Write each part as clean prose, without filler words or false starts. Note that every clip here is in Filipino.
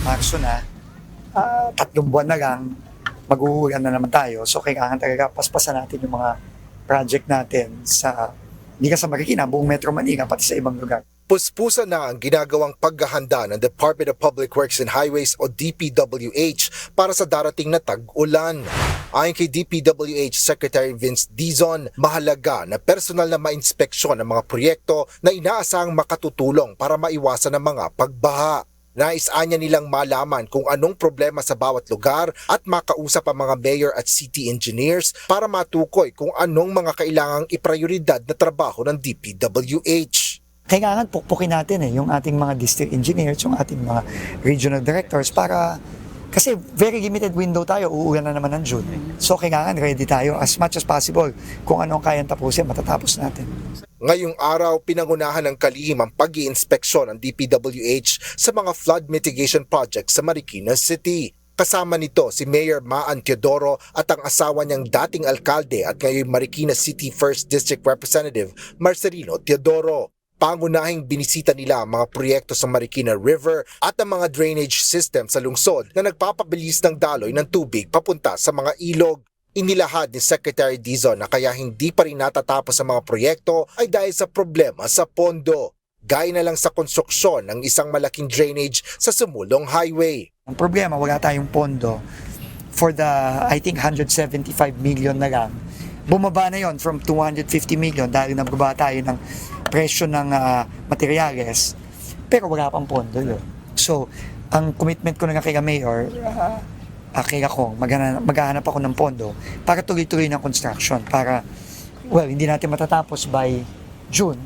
Marso na, 3 buwan na lang, maghuhulan na naman tayo. So kailangan talaga paspasan natin yung mga project natin hindi ka sa Marikina, buong Metro Manila, pati sa ibang lugar. Puspusan na ang ginagawang paghahanda ng Department of Public Works and Highways o DPWH para sa darating na tag-ulan. Ayon kay DPWH Secretary Vince Dizon, mahalaga na personal na mainspeksyon ang mga proyekto na inaasahang makatutulong para maiwasan ang mga pagbaha. Nais-anya nilang malaman kung anong problema sa bawat lugar at makausap ang mga mayor at city engineers para matukoy kung anong mga kailangang iprioridad na trabaho ng DPWH. Kailangan pukpukin natin yung ating mga district engineers, yung ating mga regional directors kasi very limited window tayo, uulan na naman ng June. So kailangan ready tayo as much as possible. Kung anong kayang tapusin, matatapos natin. Ngayong araw, pinangunahan ng kalihim ang pag-iinspeksyon ng DPWH sa mga flood mitigation projects sa Marikina City. Kasama nito si Mayor Maan Teodoro at ang asawa niyang dating alkalde at ngayon Marikina City 1st District Representative Marcelino Teodoro. Pangunahing binisita nila ang mga proyekto sa Marikina River at ang mga drainage system sa lungsod na nagpapabilis ng daloy ng tubig papunta sa mga ilog. Inilahad ni Secretary Dizon na kaya hindi pa rin natatapos ang mga proyekto ay dahil sa problema sa pondo. Gaya na lang sa konstruksyon ng isang malaking drainage sa Sumulong Highway. Ang problema, wala tayong pondo for I think 175 million na lang. Bumaba na yon from 250 million dahil nababa tayo ng presyo ng materyales, pero wala pang pondo yun. So, ang commitment ko na kay Mayor, kay ako, maghahanap ako ng pondo para tuloy-tuloy ng construction, para, hindi natin matatapos by June,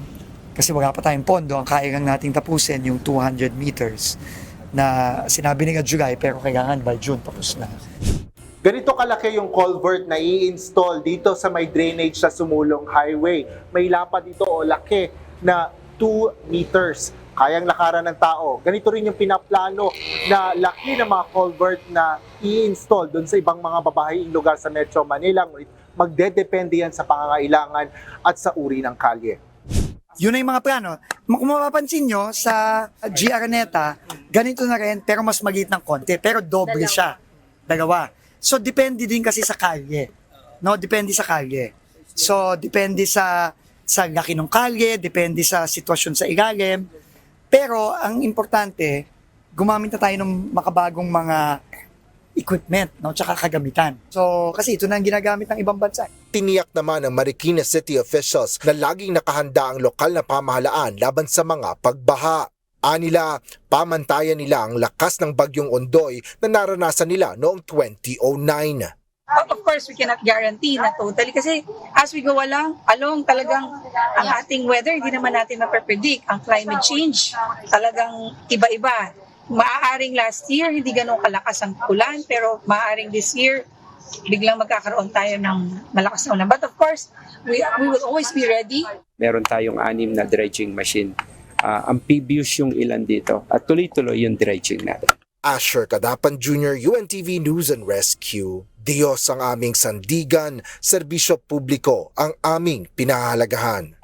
kasi wala pa tayong pondo. Ang kaya lang nating tapusin yung 200 meters na sinabi nila July, pero kailangan by June tapos na. Ganito kalaki yung culvert na i-install dito sa may drainage sa Sumulong Highway. May lapad dito o laki na 2 meters. Kayang lakaran ng tao. Ganito rin yung pinaplano na laki ng mga culvert na i-install doon sa ibang mga babaeng lugar sa Metro Manila. Magdedepende yan sa pangangailangan at sa uri ng kalye. Yun na yung mga plano. Kung mapapansin nyo, sa GR Neta, ganito na rin, pero mas maliit ng konti. Pero doble siya. Dalawa. So, depende din kasi sa kalye. No? Depende sa kalye. So, depende sa laki ng kalye, depende sa sitwasyon sa ilalim. Pero, ang importante, gumamit na tayo ng makabagong mga equipment, no? Tsaka kagamitan. So, kasi ito na ang ginagamit ng ibang bansa. Tiniyak naman ng Marikina City officials na laging nakahanda ang lokal na pamahalaan laban sa mga pagbaha. Anila, pamantayan nila ang lakas ng bagyong Ondoy na naranasan nila noong 2009. Of course, we cannot guarantee na totally kasi as we go along talagang ang ating weather, hindi naman natin mapapredict. Ang climate change, talagang iba-iba. Maaaring last year, hindi ganun kalakas ang ulan, pero maaaring this year, biglang magkakaroon tayo ng malakas na ulan. But of course, we will always be ready. Meron tayong 6 na dredging machine. Amphibious yung ilan dito at tuloy-tuloy yung dredging natin. Asher Kadapan Jr., UNTV News and Rescue. Diyos ang aming sandigan, serbisyo publiko ang aming pinahahalagahan.